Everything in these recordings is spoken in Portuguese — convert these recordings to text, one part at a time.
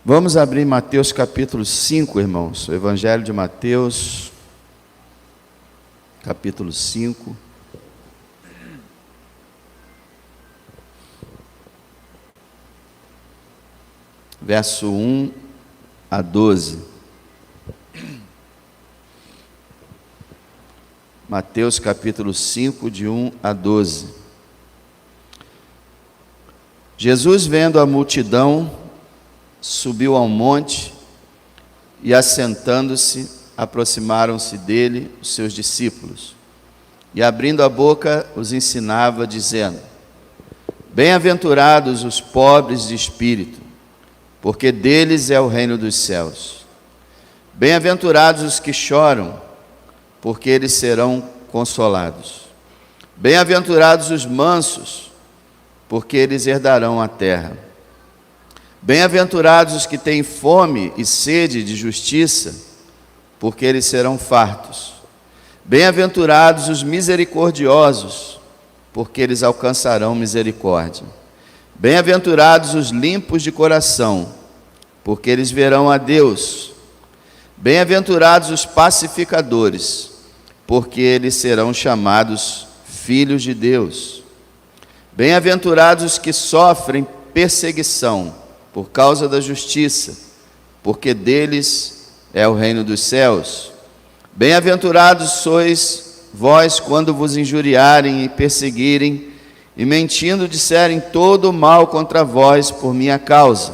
Vamos abrir Mateus capítulo 5, irmãos. O Evangelho de Mateus, capítulo 5. Verso 1 a 12. Mateus capítulo 5, de 1 a 12. Jesus, vendo a multidão, subiu ao monte e, assentando-se, aproximaram-se dele os seus discípulos. E, abrindo a boca, os ensinava, dizendo: Bem-aventurados os pobres de espírito, porque deles é o reino dos céus. Bem-aventurados os que choram, porque eles serão consolados. Bem-aventurados os mansos, porque eles herdarão a terra. Bem-aventurados os que têm fome e sede de justiça, porque eles serão fartos. Bem-aventurados os misericordiosos, porque eles alcançarão misericórdia. Bem-aventurados os limpos de coração, porque eles verão a Deus. Bem-aventurados os pacificadores, porque eles serão chamados filhos de Deus. Bem-aventurados os que sofrem perseguição por causa da justiça, porque deles é o reino dos céus. Bem-aventurados sois vós quando vos injuriarem e perseguirem, e mentindo disserem todo o mal contra vós por minha causa.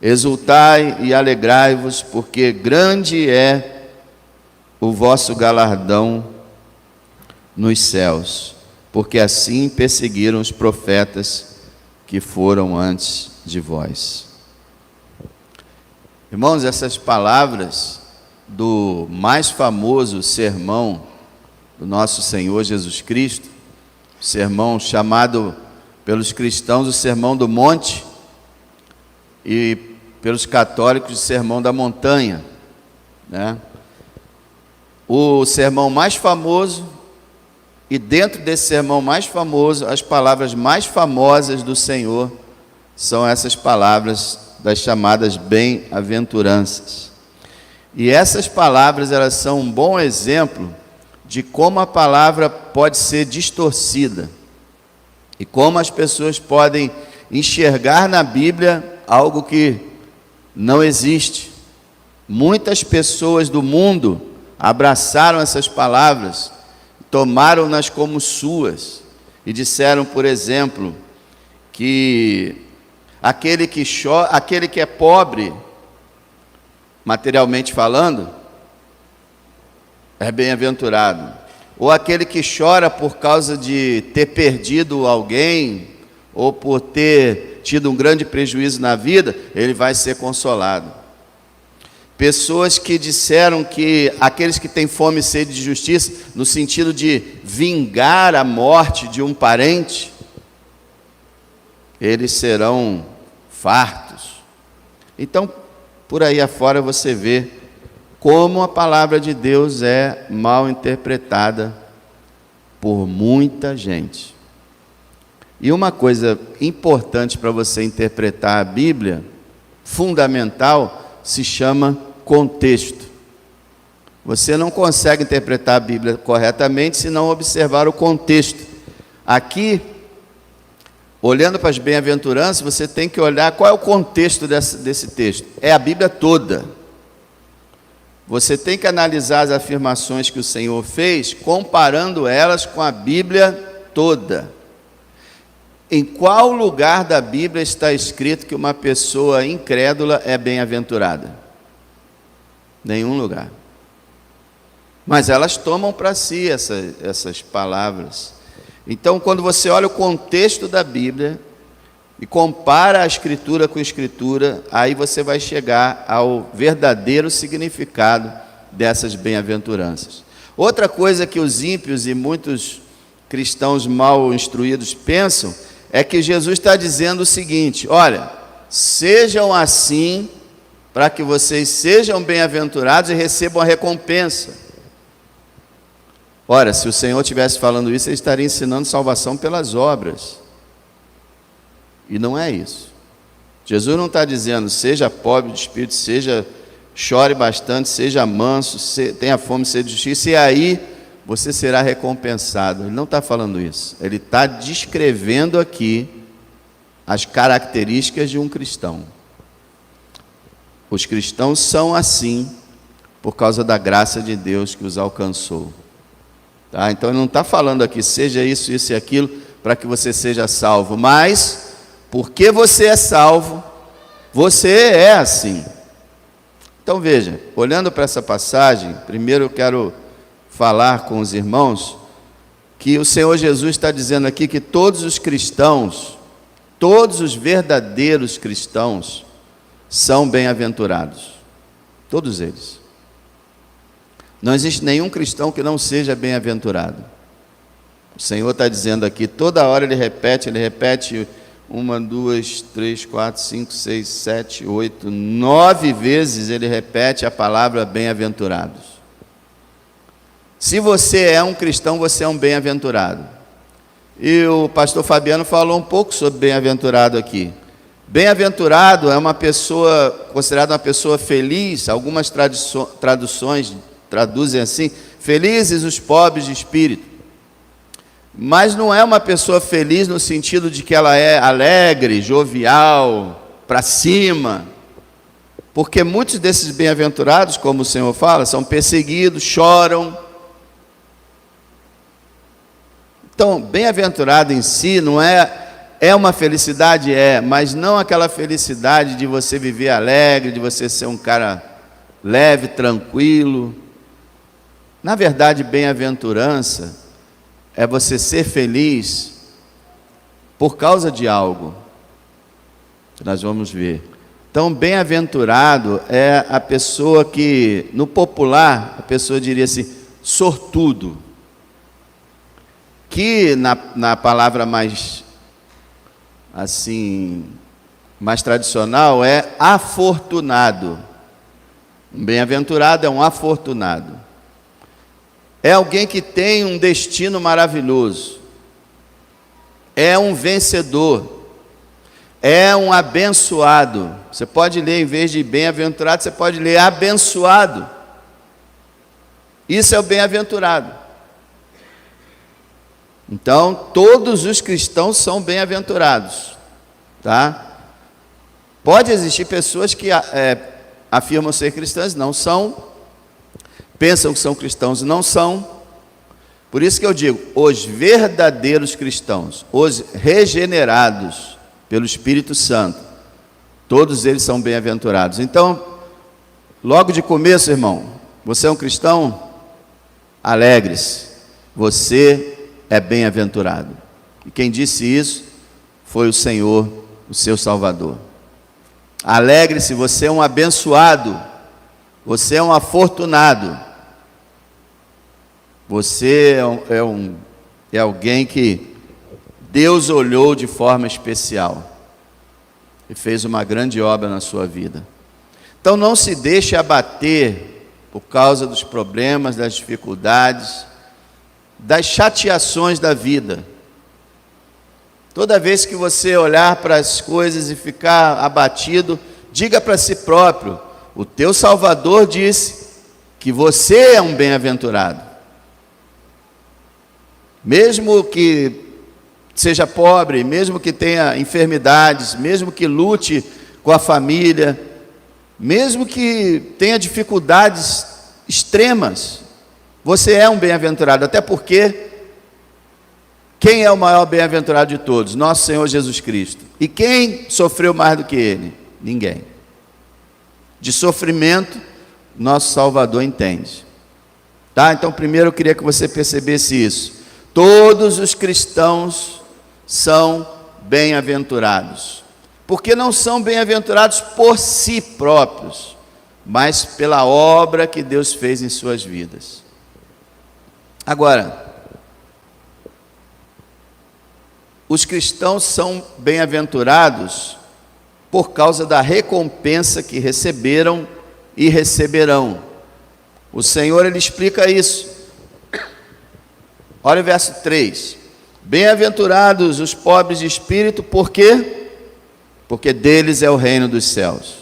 Exultai e alegrai-vos, porque grande é o vosso galardão nos céus, porque assim perseguiram os profetas que foram antes de vós. Irmãos, essas palavras do mais famoso sermão do nosso Senhor Jesus Cristo, sermão chamado pelos cristãos o Sermão do Monte e pelos católicos o Sermão da Montanha, né? O sermão mais famoso, e dentro desse sermão mais famoso, as palavras mais famosas do Senhor são essas palavras das chamadas bem-aventuranças. E essas palavras, elas são um bom exemplo de como a palavra pode ser distorcida e como as pessoas podem enxergar na Bíblia algo que não existe. Muitas pessoas do mundo abraçaram essas palavras, tomaram-nas como suas e disseram, por exemplo, que aquele que é pobre, materialmente falando, é bem-aventurado. Ou aquele que chora por causa de ter perdido alguém, ou por ter tido um grande prejuízo na vida, ele vai ser consolado. Pessoas que disseram que aqueles que têm fome e sede de justiça, no sentido de vingar a morte de um parente, eles serão fartos. Então, por aí afora você vê como a palavra de Deus é mal interpretada por muita gente. E uma coisa importante para você interpretar a Bíblia, fundamental, se chama contexto. Você não consegue interpretar a Bíblia corretamente se não observar o contexto. Aqui, olhando para as bem-aventuranças, você tem que olhar qual é o contexto desse texto. É a Bíblia toda. Você tem que analisar as afirmações que o Senhor fez, comparando elas com a Bíblia toda. Em qual lugar da Bíblia está escrito que uma pessoa incrédula é bem-aventurada? Nenhum lugar. Mas elas tomam para si essas palavras. Então, quando você olha o contexto da Bíblia e compara a Escritura com a Escritura, aí você vai chegar ao verdadeiro significado dessas bem-aventuranças. Outra coisa que os ímpios e muitos cristãos mal instruídos pensam é que Jesus está dizendo o seguinte: olha, sejam assim para que vocês sejam bem-aventurados e recebam a recompensa. Ora, se o Senhor estivesse falando isso, ele estaria ensinando salvação pelas obras. E não é isso. Jesus não está dizendo, seja pobre de espírito, chore bastante, seja manso, tenha fome, seja de justiça, e aí você será recompensado. Ele não está falando isso. Ele está descrevendo aqui as características de um cristão. Os cristãos são assim por causa da graça de Deus que os alcançou. Tá? Então ele não está falando aqui, seja isso, isso e aquilo, para que você seja salvo, mas porque você é salvo, você é assim. Então veja, olhando para essa passagem, primeiro eu quero falar com os irmãos que o Senhor Jesus está dizendo aqui que todos os cristãos, todos os verdadeiros cristãos, são bem-aventurados. Todos eles. Não existe nenhum cristão que não seja bem-aventurado. O Senhor está dizendo aqui, toda hora ele repete 1, 2, 3, 4, 5, 6, 7, 8, 9 vezes ele repete a palavra bem-aventurados. Se você é um cristão, você é um bem-aventurado. E o pastor Fabiano falou um pouco sobre bem-aventurado aqui. Bem-aventurado é uma pessoa, considerada uma pessoa feliz. Algumas traduções traduzem assim, felizes os pobres de espírito. Mas não é uma pessoa feliz no sentido de que ela é alegre, jovial, para cima. Porque muitos desses bem-aventurados, como o Senhor fala, são perseguidos, choram. Então, bem-aventurado em si não é uma felicidade, mas não aquela felicidade de você viver alegre, de você ser um cara leve, tranquilo. Na verdade, bem-aventurança é você ser feliz por causa de algo. Nós vamos ver. Então, bem-aventurado é a pessoa que, no popular, a pessoa diria assim, sortudo. Que na palavra mais tradicional é afortunado. Um bem-aventurado é um afortunado. É alguém que tem um destino maravilhoso. É um vencedor. É um abençoado. Você pode ler, em vez de bem-aventurado, você pode ler abençoado. Isso é o bem-aventurado. Então, todos os cristãos são bem-aventurados, tá? Pode existir pessoas que afirmam ser cristãs, não são, pensam que são cristãos e não são. Por isso que eu digo, os verdadeiros cristãos, os regenerados pelo Espírito Santo, todos eles são bem-aventurados. Então, logo de começo, irmão, você é um cristão? Alegre-se, você é bem-aventurado. E quem disse isso foi o Senhor, o seu Salvador. Alegre-se, você é um abençoado, você é um afortunado, você é alguém que Deus olhou de forma especial e fez uma grande obra na sua vida. Então não se deixe abater por causa dos problemas, das dificuldades, das chateações da vida. Toda vez que você olhar para as coisas e ficar abatido, diga para si próprio, o teu Salvador disse que você é um bem-aventurado. Mesmo que seja pobre, mesmo que tenha enfermidades, mesmo que lute com a família, mesmo que tenha dificuldades extremas, você é um bem-aventurado, até porque quem é o maior bem-aventurado de todos? Nosso Senhor Jesus Cristo. E quem sofreu mais do que Ele? Ninguém. De sofrimento, nosso Salvador entende. Tá? Então, primeiro eu queria que você percebesse isso. Todos os cristãos são bem-aventurados. Porque não são bem-aventurados por si próprios, mas pela obra que Deus fez em suas vidas. Agora, os cristãos são bem-aventurados por causa da recompensa que receberam e receberão. O Senhor, Ele explica isso. Olha o verso 3. Bem-aventurados os pobres de espírito, por quê? porque deles é o reino dos céus.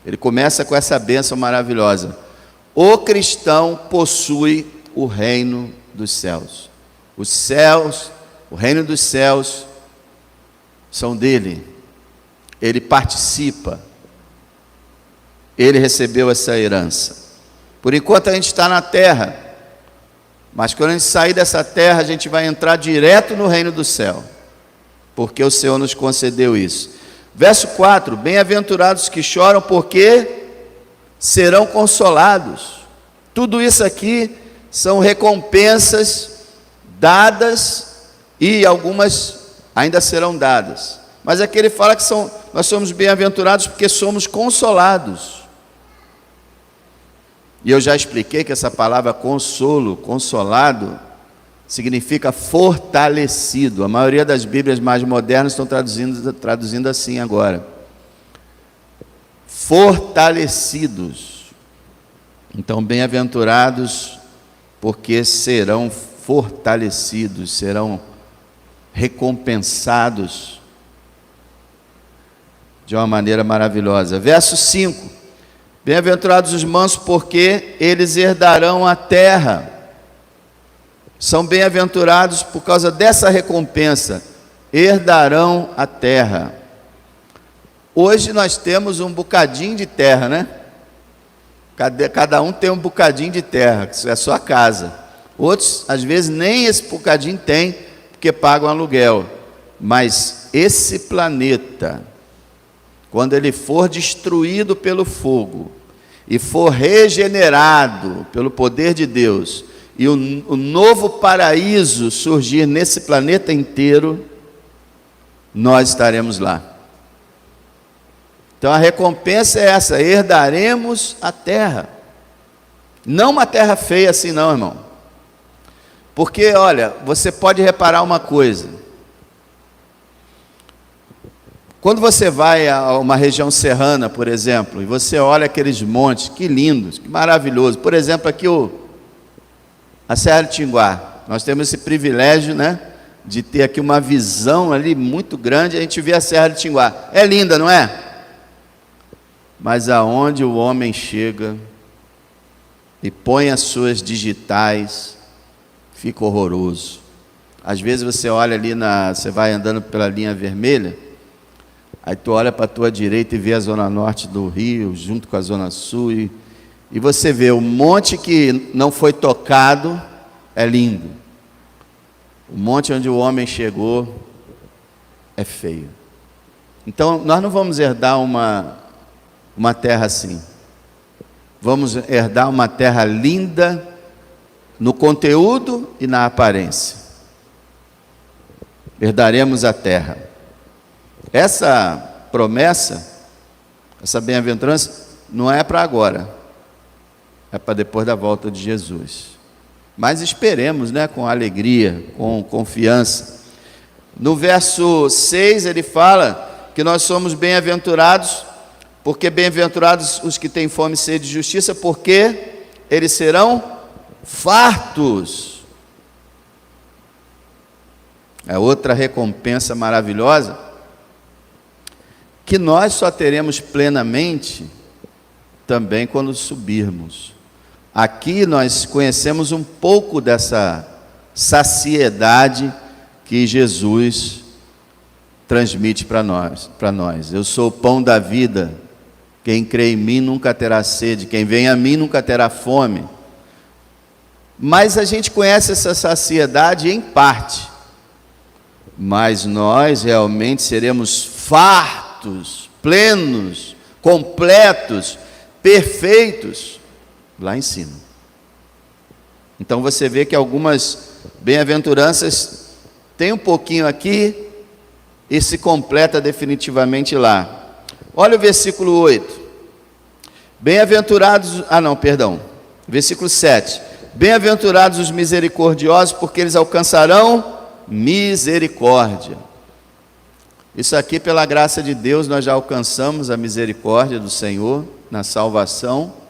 Ele começa com essa bênção maravilhosa. O cristão possui o reino dos céus. Os céus, o reino dos céus são dele. Ele participa. Ele recebeu essa herança. Por enquanto a gente está na terra, mas quando a gente sair dessa terra, a gente vai entrar direto no reino do céu, porque o Senhor nos concedeu isso. Verso 4, bem-aventurados que choram, porque serão consolados. Tudo isso aqui são recompensas dadas, e algumas ainda serão dadas. Mas aqui ele fala que nós somos bem-aventurados porque somos consolados. E eu já expliquei que essa palavra consolo, consolado, significa fortalecido. A maioria das Bíblias mais modernas estão traduzindo assim agora. Fortalecidos. Então, bem-aventurados, porque serão fortalecidos, serão recompensados de uma maneira maravilhosa. Verso 5. Bem-aventurados os mansos, porque eles herdarão a terra. São bem-aventurados por causa dessa recompensa, herdarão a terra. Hoje nós temos um bocadinho de terra, né? Cada um tem um bocadinho de terra, que isso é a sua casa. Outros, às vezes, nem esse bocadinho tem, porque pagam aluguel. Mas esse planeta, quando ele for destruído pelo fogo e for regenerado pelo poder de Deus, e o novo paraíso surgir nesse planeta inteiro, nós estaremos lá. Então a recompensa é essa: herdaremos a terra. Não uma terra feia assim não, irmão. Porque, olha, você pode reparar uma coisa. Quando você vai a uma região serrana, por exemplo, e você olha aqueles montes, que lindos, que maravilhoso. Por exemplo, aqui a Serra de Tinguá. Nós temos esse privilégio, né, de ter aqui uma visão ali muito grande. A gente vê a Serra de Tinguá. É linda, não é? Mas aonde o homem chega e põe as suas digitais, fica horroroso. Às vezes você olha ali, você vai andando pela linha vermelha, aí tu olha para a tua direita e vê a zona norte do Rio, junto com a zona sul, e você vê o monte que não foi tocado, é lindo. O monte onde o homem chegou é feio. Então, nós não vamos herdar uma terra assim. Vamos herdar uma terra linda no conteúdo e na aparência. Herdaremos a terra. Essa promessa, essa bem-aventurança, não é para agora, é para depois da volta de Jesus. Mas esperemos, né, com alegria, com confiança. No verso 6 ele fala que nós somos bem-aventurados, porque bem-aventurados os que têm fome e sede de justiça, porque eles serão fartos. É outra recompensa maravilhosa, que nós só teremos plenamente também quando subirmos. Aqui nós conhecemos um pouco dessa saciedade que Jesus transmite para nós. Eu sou o pão da vida, quem crê em mim nunca terá sede, quem vem a mim nunca terá fome. Mas a gente conhece essa saciedade em parte, mas nós realmente seremos fartos, plenos, completos, perfeitos, lá em cima. Então você vê que algumas bem-aventuranças tem um pouquinho aqui e se completa definitivamente lá. Olha o versículo 8. Bem-aventurados, versículo 7. Bem-aventurados os misericordiosos, porque eles alcançarão misericórdia. Isso aqui, pela graça de Deus, nós já alcançamos a misericórdia do Senhor na salvação,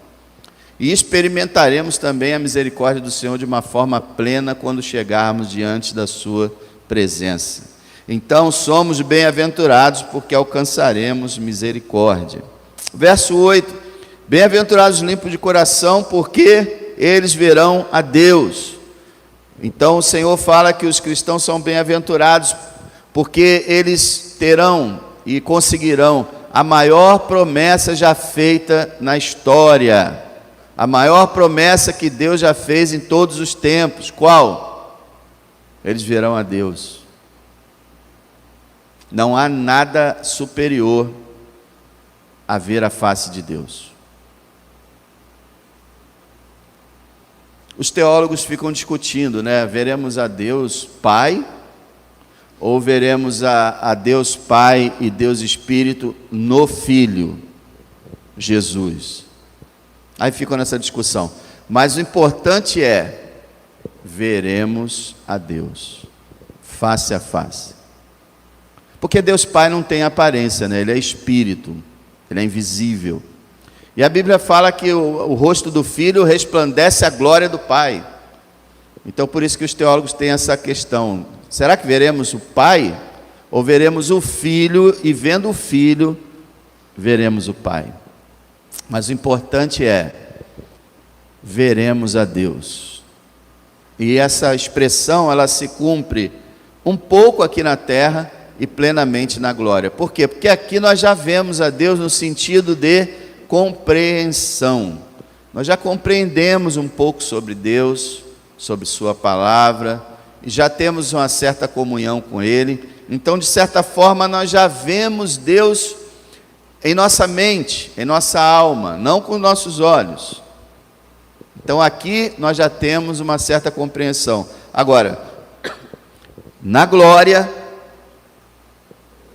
e experimentaremos também a misericórdia do Senhor de uma forma plena quando chegarmos diante da sua presença. Então somos bem-aventurados porque alcançaremos misericórdia. Verso 8: bem-aventurados os limpos de coração, porque eles verão a Deus. Então o Senhor fala que os cristãos são bem-aventurados porque eles terão e conseguirão a maior promessa já feita na história, a maior promessa que Deus já fez em todos os tempos. Qual? Eles verão a Deus. Não há nada superior a ver a face de Deus. Os teólogos ficam discutindo, né? Veremos a Deus Pai, ou veremos a Deus Pai e Deus Espírito no Filho, Jesus. Aí ficam nessa discussão. Mas o importante é, veremos a Deus, face a face. Porque Deus Pai não tem aparência, né? Ele é Espírito, Ele é invisível. E a Bíblia fala que o rosto do Filho resplandece a glória do Pai. Então por isso que os teólogos têm essa questão. Será que veremos o Pai? Ou veremos o Filho, e vendo o Filho, veremos o Pai? Mas o importante é, veremos a Deus. E essa expressão, ela se cumpre um pouco aqui na terra e plenamente na glória. Por quê? Porque aqui nós já vemos a Deus no sentido de compreensão. Nós já compreendemos um pouco sobre Deus, sobre sua palavra, e já temos uma certa comunhão com Ele. Então, de certa forma, nós já vemos Deus em nossa mente, em nossa alma, não com nossos olhos. Então, aqui nós já temos uma certa compreensão. Agora, na glória,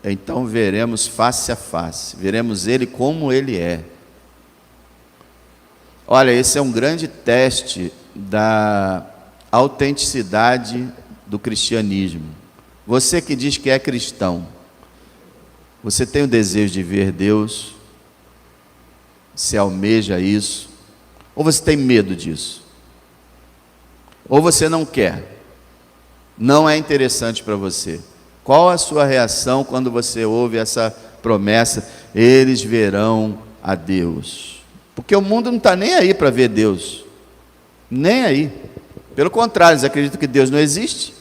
então veremos face a face, veremos Ele como Ele é. Olha, esse é um grande teste da autenticidade do cristianismo. Você que diz que é cristão, você tem o desejo de ver Deus? Você almeja isso? Ou você tem medo disso? Ou você não quer? Não é interessante para você? Qual a sua reação quando você ouve essa promessa? Eles verão a Deus. Porque o mundo não está nem aí para ver Deus. Nem aí. Pelo contrário, eles acreditam que Deus não existe.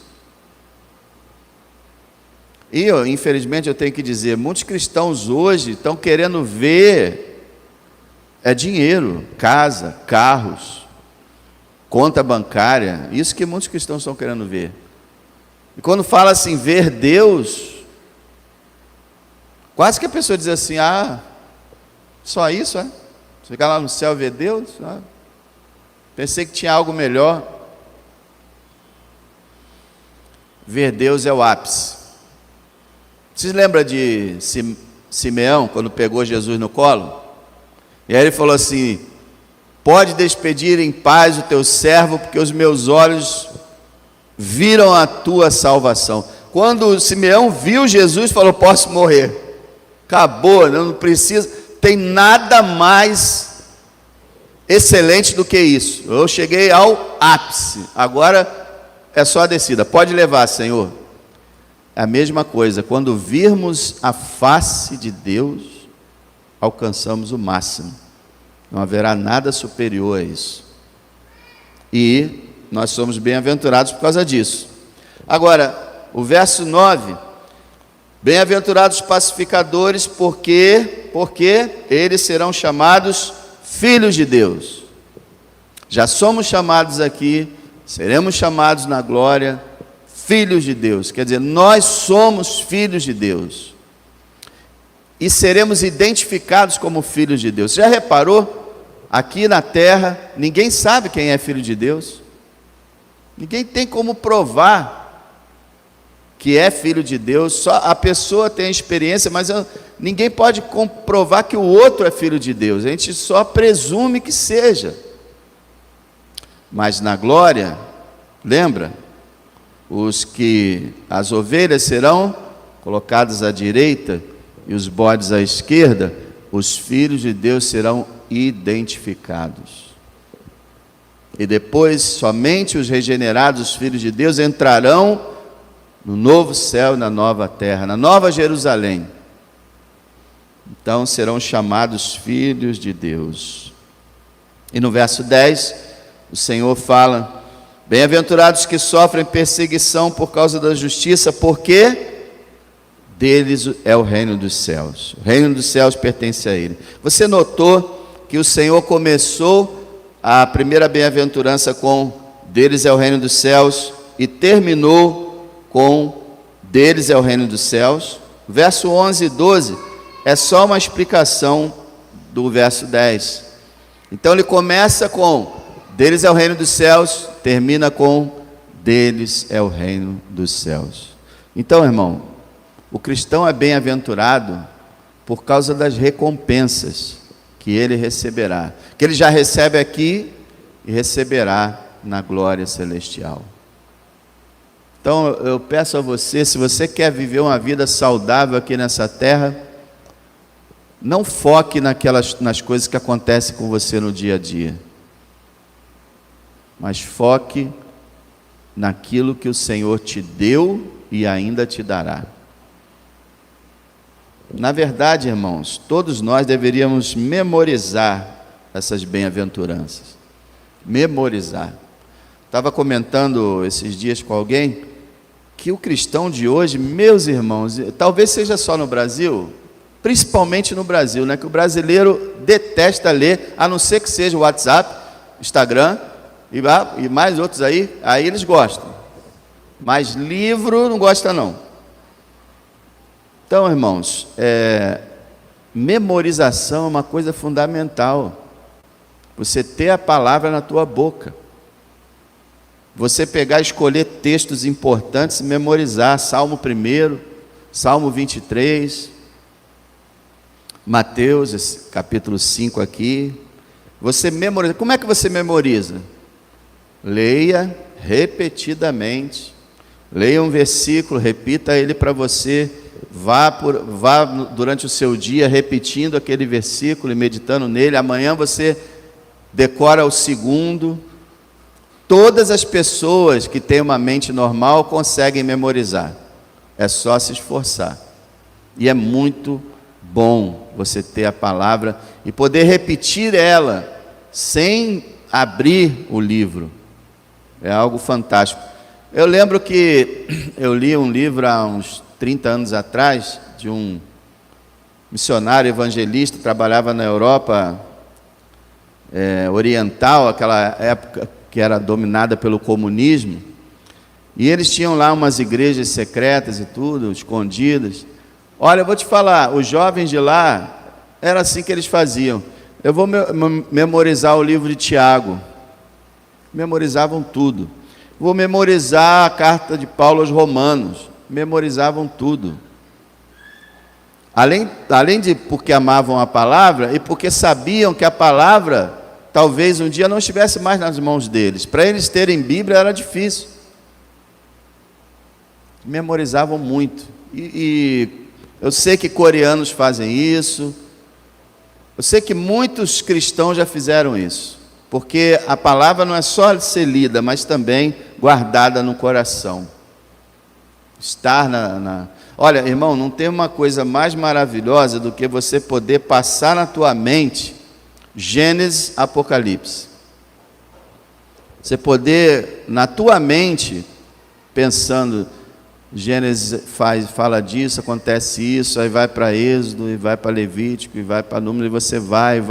E, infelizmente, eu tenho que dizer, muitos cristãos hoje estão querendo ver dinheiro, casa, carros, conta bancária. Isso que muitos cristãos estão querendo ver. E quando fala assim, ver Deus, quase que a pessoa diz assim, só isso, é? Você ficar lá no céu ver Deus? Pensei que tinha algo melhor. Ver Deus é o ápice. Vocês lembram de Simeão, quando pegou Jesus no colo? E aí ele falou assim, pode despedir em paz o teu servo, porque os meus olhos viram a tua salvação. Quando Simeão viu Jesus, falou, posso morrer. Acabou, não precisa, tem nada mais excelente do que isso. Eu cheguei ao ápice, agora é só a descida, pode levar, Senhor. É a mesma coisa, quando virmos a face de Deus, alcançamos o máximo. Não haverá nada superior a isso. E nós somos bem-aventurados por causa disso. Agora, o verso 9, bem-aventurados os pacificadores, porque eles serão chamados filhos de Deus. Já somos chamados aqui, seremos chamados na glória, filhos de Deus. Quer dizer, nós somos filhos de Deus. E seremos identificados como filhos de Deus. Já reparou? Aqui na terra, ninguém sabe quem é filho de Deus. Ninguém tem como provar que é filho de Deus. Só a pessoa tem a experiência, mas ninguém pode comprovar que o outro é filho de Deus. A gente só presume que seja. Mas na glória, lembra? As ovelhas serão colocadas à direita e os bodes à esquerda. Os filhos de Deus serão identificados. E depois, somente os regenerados, os filhos de Deus, entrarão no novo céu e na nova terra, na nova Jerusalém. Então serão chamados filhos de Deus. E no verso 10, o Senhor fala: bem-aventurados que sofrem perseguição por causa da justiça, porque deles é o reino dos céus. O reino dos céus pertence a Ele. Você notou que o Senhor começou a primeira bem-aventurança com deles é o reino dos céus e terminou com deles é o reino dos céus? Verso 11 e 12 é só uma explicação do verso 10. Então ele começa com deles é o reino dos céus, termina com deles é o reino dos céus. Então, irmão, o cristão é bem-aventurado por causa das recompensas que ele receberá, que ele já recebe aqui e receberá na glória celestial. Então eu peço a você, se você quer viver uma vida saudável aqui nessa terra, não foque nas coisas que acontecem com você no dia a dia, mas foque naquilo que o Senhor te deu e ainda te dará. Na verdade, irmãos, todos nós deveríamos memorizar essas bem-aventuranças. Memorizar. Estava comentando esses dias com alguém que o cristão de hoje, meus irmãos, talvez seja só no Brasil, principalmente no Brasil, né? Que o brasileiro detesta ler, a não ser que seja o WhatsApp, Instagram e mais outros aí eles gostam. Mas livro não gosta não. Então, irmãos, memorização é uma coisa fundamental. Você ter a palavra na tua boca. Você pegar e escolher textos importantes e memorizar. Salmo 1, Salmo 23, Mateus, esse capítulo 5 aqui. Você memoriza. Como é que você memoriza? Leia repetidamente. Leia um versículo, repita ele para você. Vá durante o seu dia repetindo aquele versículo e meditando nele. Amanhã você decora o segundo. Todas as pessoas que têm uma mente normal conseguem memorizar. É só se esforçar. E é muito bom você ter a palavra e poder repetir ela sem abrir o livro. É algo fantástico. Eu lembro que eu li um livro há uns 30 anos atrás, de um missionário evangelista, trabalhava na Europa oriental, aquela época que era dominada pelo comunismo, e eles tinham lá umas igrejas secretas e tudo, escondidas. Olha, eu vou te falar, os jovens de lá, era assim que eles faziam. Eu vou memorizar o livro de Tiago. Memorizavam tudo. Vou memorizar a carta de Paulo aos Romanos. Memorizavam tudo. Além de porque amavam a palavra e porque sabiam que a palavra talvez um dia não estivesse mais nas mãos deles. Para eles terem Bíblia era difícil. Memorizavam muito. E eu sei que coreanos fazem isso. Eu sei que muitos cristãos já fizeram isso. Porque a palavra não é só ser lida, mas também guardada no coração. Estar Olha, irmão, não tem uma coisa mais maravilhosa do que você poder passar na tua mente Gênesis, Apocalipse. Você poder, na tua mente, pensando, Gênesis fala disso, acontece isso, aí vai para Êxodo, e vai para Levítico, e vai para Número, e você vai.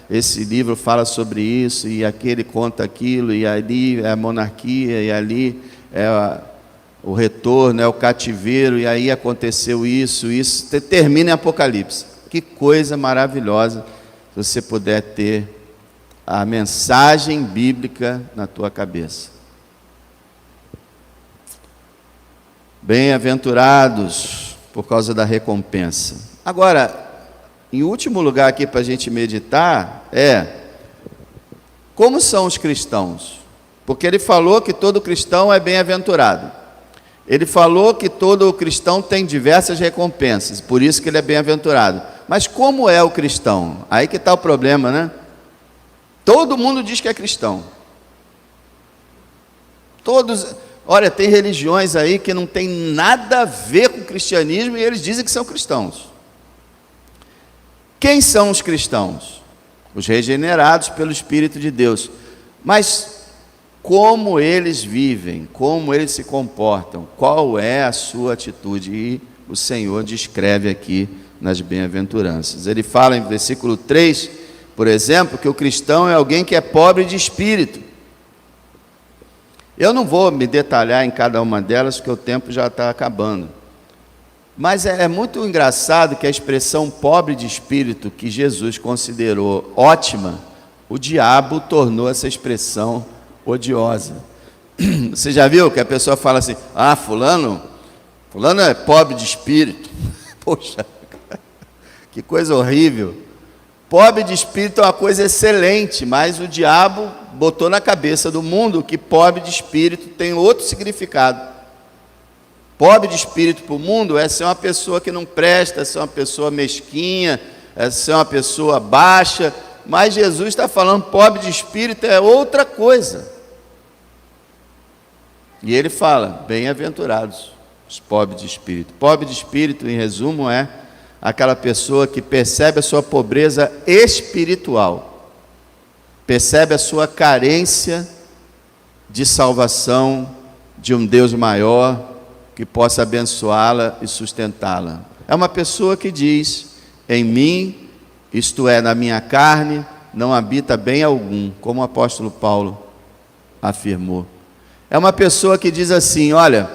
Esse livro fala sobre isso, e aquele conta aquilo, e ali é a monarquia, e ali é o retorno, é o cativeiro, e aí aconteceu isso, termina em Apocalipse. Que coisa maravilhosa se você puder ter a mensagem bíblica na tua cabeça. Bem-aventurados por causa da recompensa. Agora, em último lugar aqui para a gente meditar como são os cristãos? Porque ele falou que todo cristão é bem-aventurado. Ele falou que todo cristão tem diversas recompensas, por isso que ele é bem-aventurado. Mas como é o cristão? Aí que está o problema, né? Todo mundo diz que é cristão. Olha, tem religiões aí que não tem nada a ver com o cristianismo e eles dizem que são cristãos. Quem são os cristãos? Os regenerados pelo Espírito de Deus. Mas como eles vivem, como eles se comportam, qual é a sua atitude? E o Senhor descreve aqui nas bem-aventuranças. Ele fala em versículo 3, por exemplo, que o cristão é alguém que é pobre de espírito. Eu não vou me detalhar em cada uma delas, porque o tempo já está acabando. Mas é muito engraçado que a expressão pobre de espírito, que Jesus considerou ótima, o diabo tornou essa expressão odiosa. Você já viu que a pessoa fala assim, fulano é pobre de espírito? Poxa, que coisa horrível. Pobre de espírito é uma coisa excelente, mas o diabo botou na cabeça do mundo que pobre de espírito tem outro significado. Pobre de espírito para o mundo é ser uma pessoa que não presta, é ser uma pessoa mesquinha, é ser uma pessoa baixa, mas Jesus está falando pobre de espírito é outra coisa. E ele fala, bem-aventurados os pobres de espírito. Pobre de espírito, em resumo, é aquela pessoa que percebe a sua pobreza espiritual, percebe a sua carência de salvação de um Deus maior, que possa abençoá-la e sustentá-la. É uma pessoa que diz, em mim, isto é, na minha carne, não habita bem algum, como o apóstolo Paulo afirmou. É uma pessoa que diz assim, olha,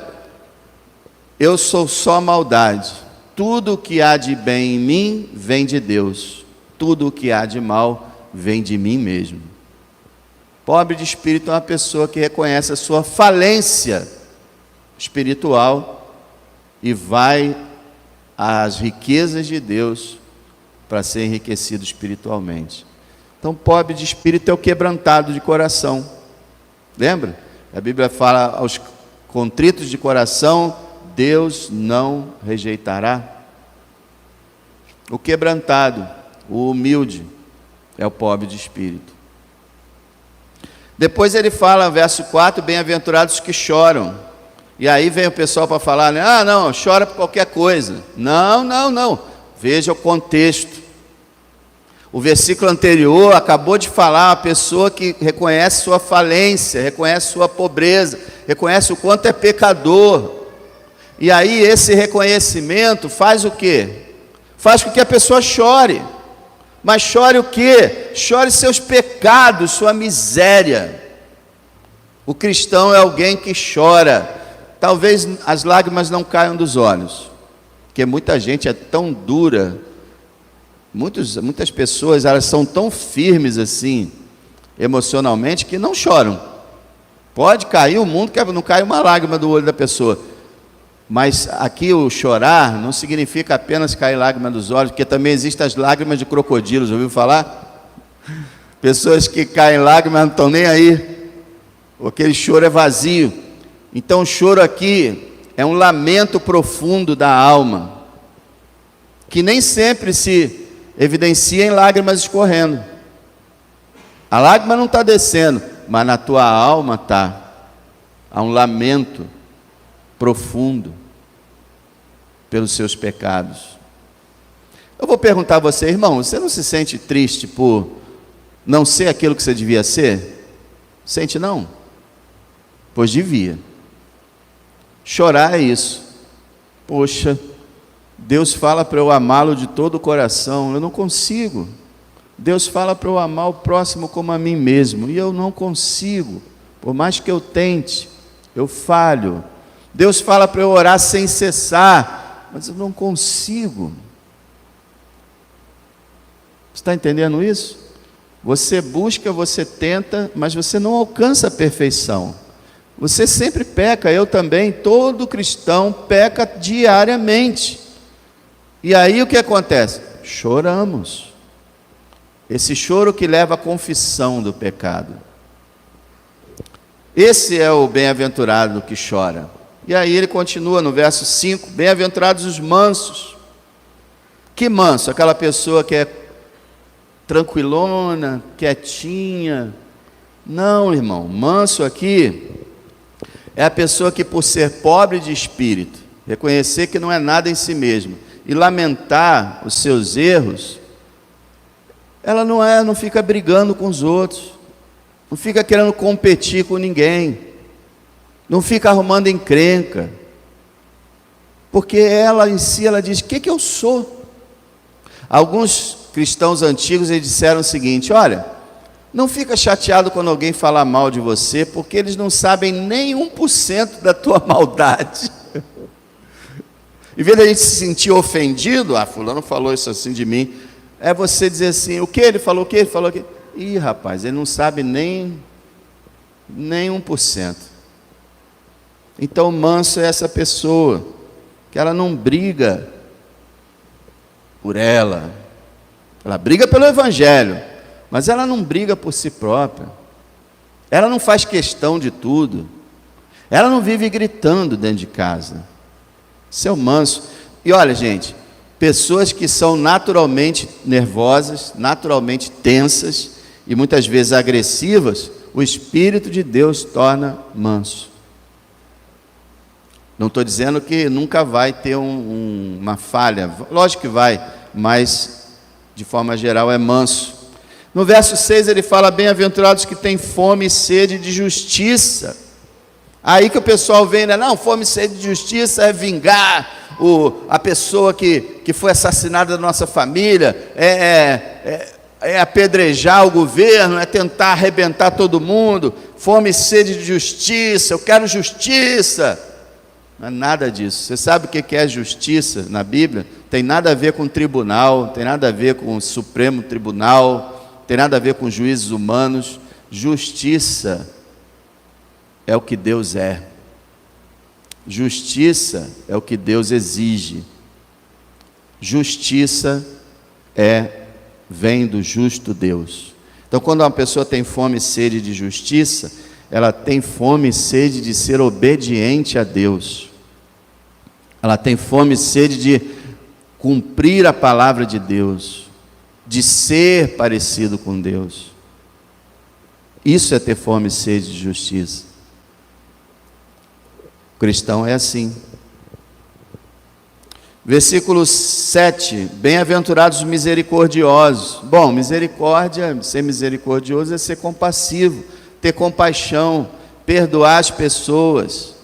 eu sou só maldade, tudo o que há de bem em mim vem de Deus, tudo o que há de mal vem de mim mesmo. Pobre de espírito é uma pessoa que reconhece a sua falência espiritual e vai às riquezas de Deus para ser enriquecido espiritualmente. Então, pobre de espírito é o quebrantado de coração. Lembra? A Bíblia fala aos contritos de coração, Deus não rejeitará. O quebrantado, o humilde, é o pobre de espírito. Depois ele fala, verso 4, bem-aventurados que choram. E aí vem o pessoal para falar, né? Não, chora por qualquer coisa. Não. Veja o contexto. O versículo anterior acabou de falar a pessoa que reconhece sua falência, reconhece sua pobreza, reconhece o quanto é pecador. E aí esse reconhecimento faz o quê? Faz com que a pessoa chore. Mas chore o quê? Chore seus pecados, sua miséria. O cristão é alguém que chora. Talvez as lágrimas não caiam dos olhos, porque muita gente é tão dura, muitas pessoas elas são tão firmes assim, emocionalmente, que não choram. Pode cair o mundo, que não cai uma lágrima do olho da pessoa. Mas aqui o chorar não significa apenas cair lágrima dos olhos, porque também existem as lágrimas de crocodilos, ouviu falar? Pessoas que caem lágrimas não estão nem aí, aquele choro é vazio. Então o choro aqui é um lamento profundo da alma, que nem sempre se evidencia em lágrimas escorrendo. A lágrima não está descendo, mas na tua alma está. Há um lamento profundo pelos seus pecados. Eu vou perguntar a você, irmão, você não se sente triste por não ser aquilo que você devia ser? Sente não? Pois devia. Chorar é isso. Poxa, Deus fala para eu amá-lo de todo o coração, eu não consigo. Deus fala para eu amar o próximo como a mim mesmo, e eu não consigo. Por mais que eu tente, eu falho. Deus fala para eu orar sem cessar, mas eu não consigo. Você está entendendo isso? Você busca, você tenta, mas você não alcança a perfeição. Você sempre peca, eu também, todo cristão peca diariamente. E aí o que acontece? Choramos. Esse choro que leva à confissão do pecado. Esse é o bem-aventurado que chora. E aí ele continua no verso 5, bem-aventurados os mansos. Que manso? Aquela pessoa que é tranquilona, quietinha. Não, irmão, manso aqui É a pessoa que, por ser pobre de espírito, reconhecer que não é nada em si mesmo e lamentar os seus erros, ela não fica brigando com os outros, não fica querendo competir com ninguém, não fica arrumando encrenca, porque ela em si, ela diz: o que eu sou? Alguns cristãos antigos, eles disseram o seguinte: olha, não fica chateado quando alguém fala mal de você, porque eles não sabem nem 1% da tua maldade. Em vez de a gente se sentir ofendido, fulano falou isso assim de mim, é você dizer assim: o que ele falou, o que ele falou, o que? Ih, rapaz, ele não sabe nem 1%. Então, manso é essa pessoa, que ela não briga por ela briga pelo Evangelho, mas ela não briga por si própria, ela não faz questão de tudo, ela não vive gritando dentro de casa. Isso é o manso. E olha, gente, pessoas que são naturalmente nervosas, naturalmente tensas e muitas vezes agressivas, o Espírito de Deus torna manso. Não estou dizendo que nunca vai ter uma falha, lógico que vai, mas de forma geral é manso. No verso 6 ele fala: bem-aventurados que têm fome e sede de justiça. Aí que o pessoal vem, né? Não, fome e sede de justiça é vingar a pessoa que foi assassinada da nossa família, é apedrejar o governo, é tentar arrebentar todo mundo. Fome e sede de justiça, eu quero justiça. Não é nada disso. Você sabe o que é justiça na Bíblia? Tem nada a ver com tribunal, tem nada a ver com o Supremo Tribunal, tem nada a ver com juízes humanos. Justiça é o que Deus é. Justiça é o que Deus exige. Justiça vem do justo Deus. Então, quando uma pessoa tem fome e sede de justiça, ela tem fome e sede de ser obediente a Deus. Ela tem fome e sede de cumprir a palavra de Deus, de ser parecido com Deus. Isso é ter fome e sede de justiça. O cristão é assim. Versículo 7, bem-aventurados os misericordiosos. Bom, misericórdia, ser misericordioso é ser compassivo, ter compaixão, perdoar as pessoas,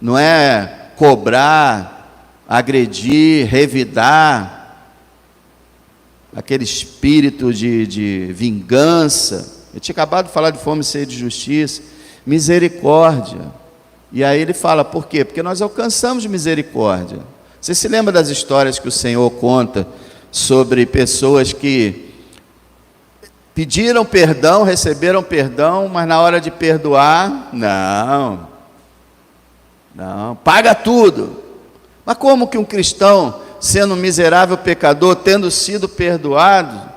não é cobrar, agredir, revidar, aquele espírito de vingança. Eu tinha acabado de falar de fome e sede de justiça, misericórdia. E aí ele fala, por quê? Porque nós alcançamos misericórdia. Você se lembra das histórias que o Senhor conta sobre pessoas que pediram perdão, receberam perdão, mas na hora de perdoar, não, paga tudo. Mas como que um cristão, sendo um miserável pecador, tendo sido perdoado,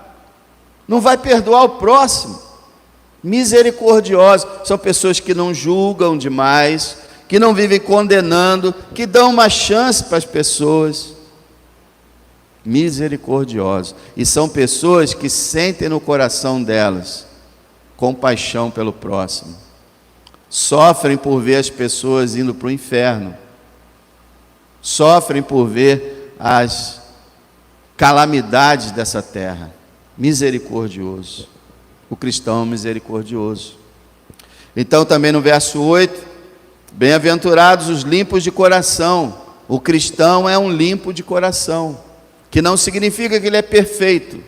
não vai perdoar o próximo? Misericordiosos são pessoas que não julgam demais, que não vivem condenando, que dão uma chance para as pessoas. Misericordiosos. E são pessoas que sentem no coração delas compaixão pelo próximo. Sofrem por ver as pessoas indo para o inferno. Sofrem por ver as calamidades dessa terra. Misericordioso. O cristão é misericordioso. Então também no verso 8, bem-aventurados os limpos de coração. O cristão é um limpo de coração, que não significa que ele é perfeito,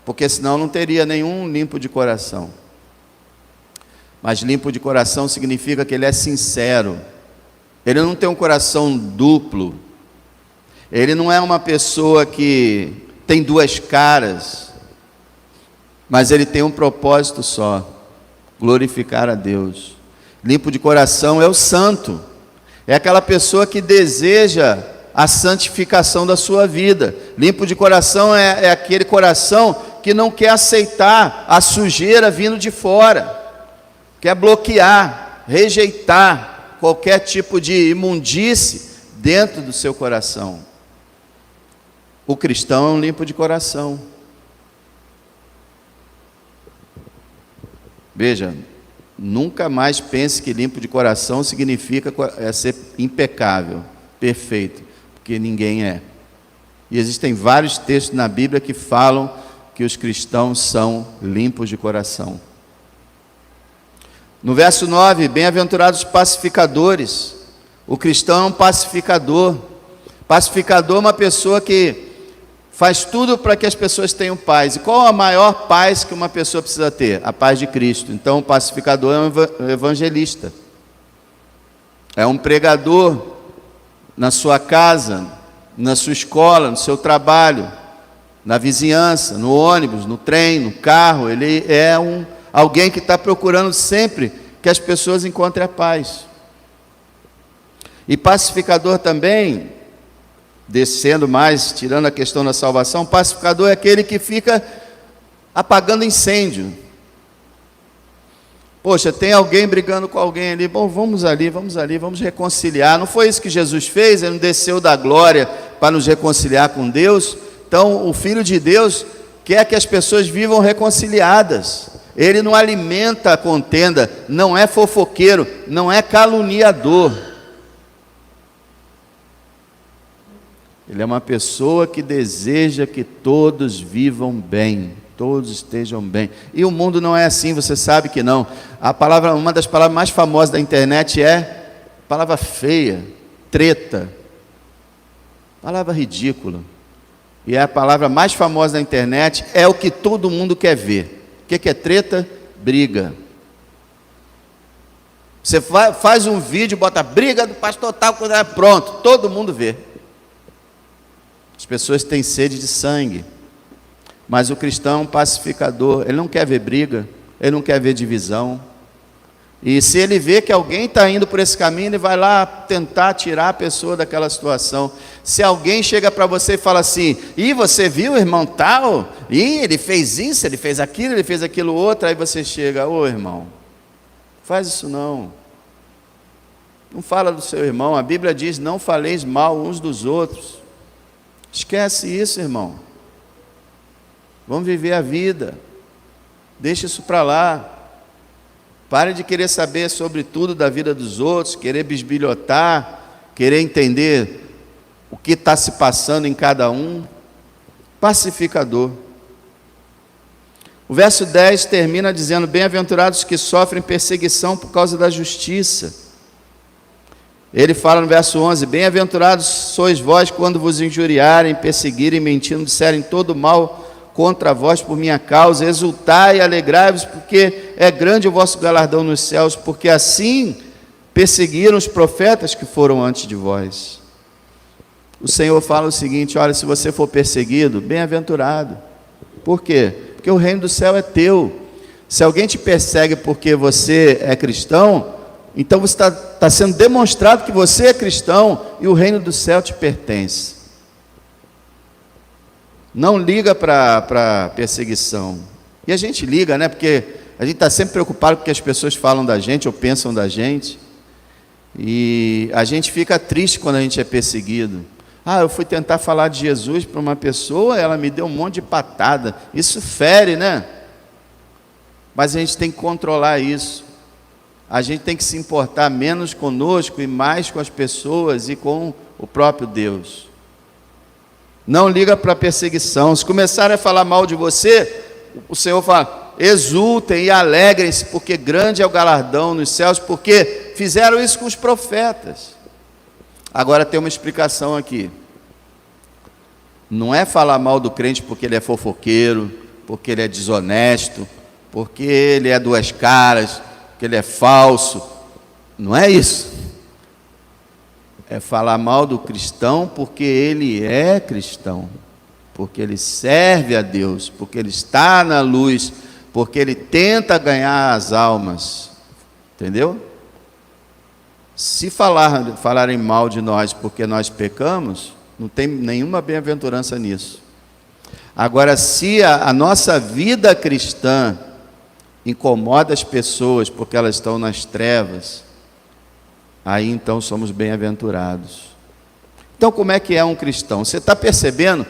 porque senão não teria nenhum limpo de coração. Mas limpo de coração significa que ele é sincero, ele não tem um coração duplo, ele não é uma pessoa que tem duas caras, mas ele tem um propósito só: glorificar a Deus. Limpo de coração é o santo, é aquela pessoa que deseja a santificação da sua vida. Limpo de coração é aquele coração que não quer aceitar a sujeira vindo de fora, quer bloquear, rejeitar qualquer tipo de imundície dentro do seu coração. O cristão é um limpo de coração. Veja, Nunca mais pense que limpo de coração significa ser impecável, perfeito, porque ninguém é. E existem vários textos na Bíblia que falam que os cristãos são limpos de coração. No verso 9, bem-aventurados pacificadores. O cristão é um pacificador. Pacificador é uma pessoa que faz tudo para que as pessoas tenham paz. E qual a maior paz que uma pessoa precisa ter? A paz de Cristo. Então, o pacificador é um evangelista. É um pregador na sua casa, na sua escola, no seu trabalho, na vizinhança, no ônibus, no trem, no carro. Ele é alguém que está procurando sempre que as pessoas encontrem a paz. E pacificador também, descendo mais, tirando a questão da salvação, pacificador é aquele que fica apagando incêndio. Poxa, tem alguém brigando com alguém ali, bom, vamos ali, vamos reconciliar. Não foi isso que Jesus fez? Ele não desceu da glória para nos reconciliar com Deus? Então, o Filho de Deus quer que as pessoas vivam reconciliadas. Ele não alimenta a contenda, não é fofoqueiro, não é caluniador. Ele é uma pessoa que deseja que todos vivam bem, todos estejam bem. E o mundo não é assim, você sabe que não. Uma das palavras mais famosas da internet é palavra feia, treta, palavra ridícula. E a palavra mais famosa da internet é o que todo mundo quer ver. O que é treta? Briga. Você faz um vídeo, bota briga do pastor tal, pronto, todo mundo vê. As pessoas têm sede de sangue, mas o cristão é um pacificador. Ele não quer ver briga, ele não quer ver divisão. E se ele vê que alguém está indo por esse caminho, ele vai lá tentar tirar a pessoa daquela situação. Se alguém chega para você e fala assim, e você viu o irmão tal? E ele fez isso, ele fez aquilo outro, aí você chega, ô irmão, faz isso não. Não fala do seu irmão, a Bíblia diz, não faleis mal uns dos outros. Esquece isso, irmão. Vamos viver a vida. Deixa isso para lá. Pare de querer saber sobre tudo da vida dos outros, querer bisbilhotar, querer entender o que está se passando em cada um. Pacificador. O verso 10 termina dizendo, bem-aventurados que sofrem perseguição por causa da justiça. Ele fala no verso 11, bem-aventurados sois vós quando vos injuriarem, perseguirem, mentindo, disserem todo mal contra vós por minha causa, exultai e alegrai-vos, porque é grande o vosso galardão nos céus, porque assim perseguiram os profetas que foram antes de vós. O Senhor fala o seguinte, olha, se você for perseguido, bem-aventurado. Por quê? Porque o reino do céu é teu. Se alguém te persegue porque você é cristão, então você está sendo demonstrado que você é cristão e o reino do céu te pertence. Não liga para perseguição. E a gente liga, né? Porque a gente está sempre preocupado com o que as pessoas falam da gente ou pensam da gente. E a gente fica triste quando a gente é perseguido. Eu fui tentar falar de Jesus para uma pessoa, ela me deu um monte de patada. Isso fere, né? Mas a gente tem que controlar isso. A gente tem que se importar menos conosco e mais com as pessoas e com o próprio Deus. Não liga para a perseguição. Se começarem a falar mal de você, o Senhor fala, exultem e alegrem-se, porque grande é o galardão nos céus, porque fizeram isso com os profetas. Agora tem uma explicação aqui. Não é falar mal do crente porque ele é fofoqueiro, porque ele é desonesto, porque ele é duas caras, que ele é falso, não é isso. É falar mal do cristão porque ele é cristão, porque ele serve a Deus, porque ele está na luz, porque ele tenta ganhar as almas, entendeu? Se falarem mal de nós porque nós pecamos, não tem nenhuma bem-aventurança nisso. Agora, se a nossa vida cristã incomoda as pessoas porque elas estão nas trevas, aí então somos bem-aventurados. Então, como é que é um cristão? Você está percebendo?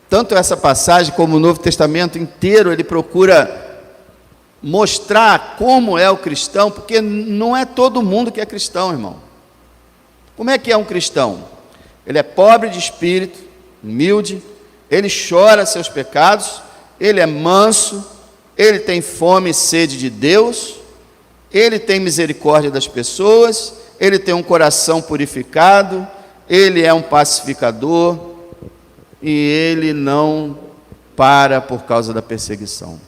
Tanto essa passagem como o Novo Testamento inteiro, ele procura mostrar como é o cristão, porque não é todo mundo que é cristão, irmão. Como é que é um cristão? Ele é pobre de espírito, humilde, ele chora seus pecados, ele é manso, ele tem fome e sede de Deus, ele tem misericórdia das pessoas, ele tem um coração purificado, ele é um pacificador e ele não para por causa da perseguição.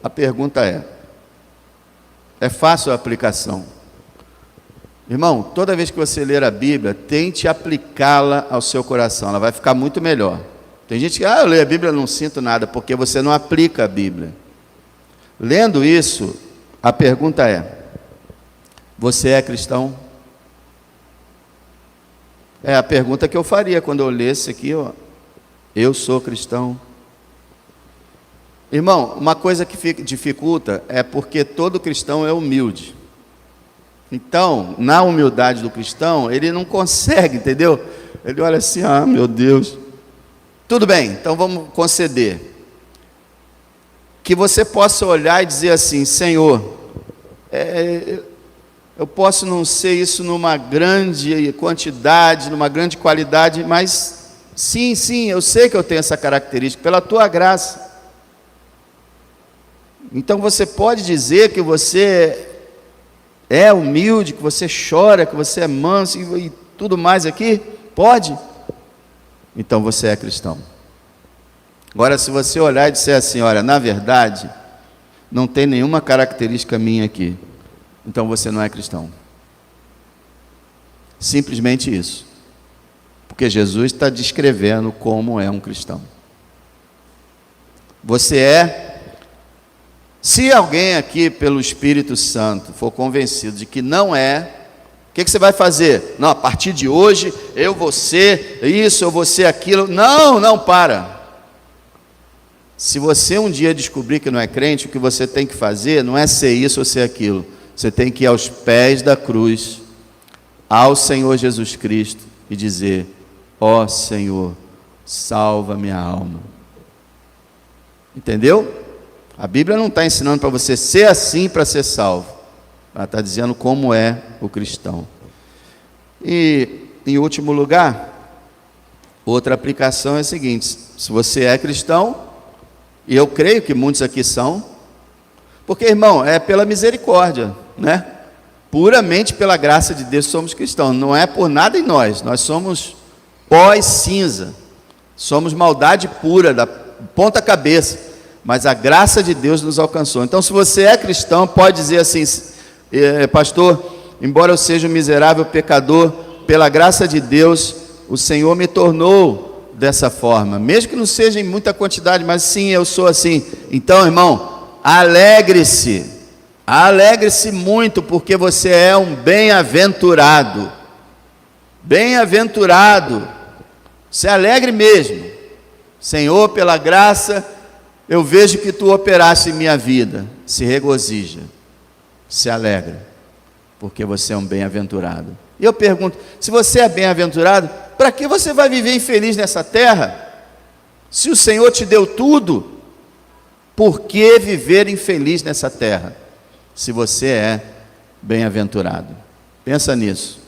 A pergunta é fácil a aplicação? Irmão, toda vez que você ler a Bíblia, tente aplicá-la ao seu coração, ela vai ficar muito melhor. Tem gente que, eu leio a Bíblia e não sinto nada, porque você não aplica a Bíblia. Lendo isso, a pergunta você é cristão? É a pergunta que eu faria quando eu lesse aqui, eu sou cristão. Irmão, uma coisa que dificulta é porque todo cristão é humilde. Então, na humildade do cristão, ele não consegue, entendeu? Ele olha assim, meu Deus. Tudo bem, então vamos conceder. Que você possa olhar e dizer assim, Senhor, eu posso não ser isso numa grande quantidade, numa grande qualidade, mas sim, eu sei que eu tenho essa característica, pela Tua graça. Então você pode dizer que você é humilde, que você chora, que você é manso e tudo mais aqui? Pode? Então você é cristão. Agora, se você olhar e disser assim, olha, na verdade, não tem nenhuma característica minha aqui, então você não é cristão. Simplesmente isso. Porque Jesus está descrevendo como é um cristão. Se alguém aqui, pelo Espírito Santo, for convencido de que não é, o que você vai fazer? Não, a partir de hoje, eu vou ser isso, eu vou ser aquilo. Não, para. Se você um dia descobrir que não é crente, o que você tem que fazer não é ser isso ou ser aquilo. Você tem que ir aos pés da cruz, ao Senhor Jesus Cristo, e dizer, ó Senhor, salva minha alma. Entendeu? A Bíblia não está ensinando para você ser assim para ser salvo. Ela está dizendo como é o cristão. E, em último lugar, outra aplicação é a seguinte: se você é cristão, e eu creio que muitos aqui são, porque, irmão, é pela misericórdia, né? Puramente pela graça de Deus somos cristãos, não é por nada em nós somos pó e cinza, somos maldade pura, da ponta cabeça, mas a graça de Deus nos alcançou. Então, se você é cristão, pode dizer assim, pastor, embora eu seja um miserável pecador, pela graça de Deus, o Senhor me tornou dessa forma, mesmo que não seja em muita quantidade, mas sim, eu sou assim. Então, irmão, alegre-se muito, porque você é um bem-aventurado, se alegre mesmo. Senhor, pela graça, eu vejo que Tu operaste em minha vida, se regozija, se alegra, porque você é um bem-aventurado. E eu pergunto, se você é bem-aventurado, para que você vai viver infeliz nessa terra? Se o Senhor te deu tudo, por que viver infeliz nessa terra? Se você é bem-aventurado. Pensa nisso.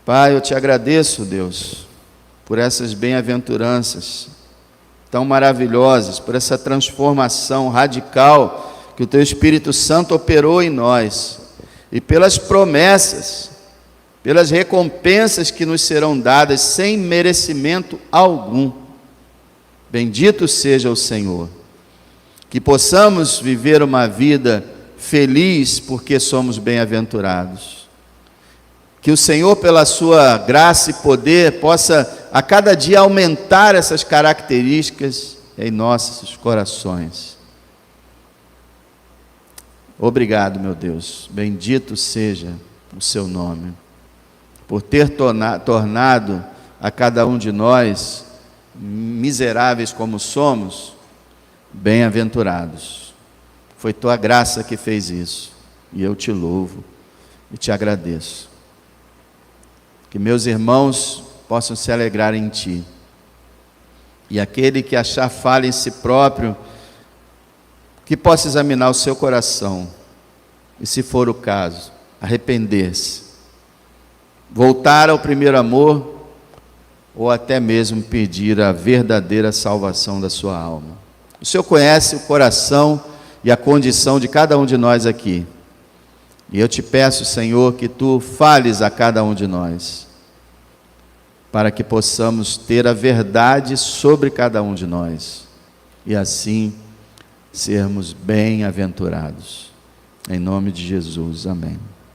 Pai, eu te agradeço, Deus, por essas bem-aventuranças tão maravilhosas, por essa transformação radical que o Teu Espírito Santo operou em nós, e pelas promessas, pelas recompensas que nos serão dadas sem merecimento algum. Bendito seja o Senhor. Que possamos viver uma vida feliz porque somos bem-aventurados. Que o Senhor, pela sua graça e poder, possa a cada dia aumentar essas características em nossos corações. Obrigado, meu Deus, bendito seja o seu nome, por ter tornado a cada um de nós, miseráveis como somos, bem-aventurados. Foi Tua graça que fez isso, e eu te louvo e te agradeço. Que meus irmãos possam se alegrar em Ti, E aquele que achar falha em si próprio, que possa examinar o seu coração, e se for o caso, arrepender-se, voltar ao primeiro amor, ou até mesmo pedir a verdadeira salvação da sua alma. O Senhor conhece o coração e a condição de cada um de nós aqui. E eu te peço, Senhor, que Tu fales a cada um de nós, para que possamos ter a verdade sobre cada um de nós, e assim sermos bem-aventurados. Em nome de Jesus, amém.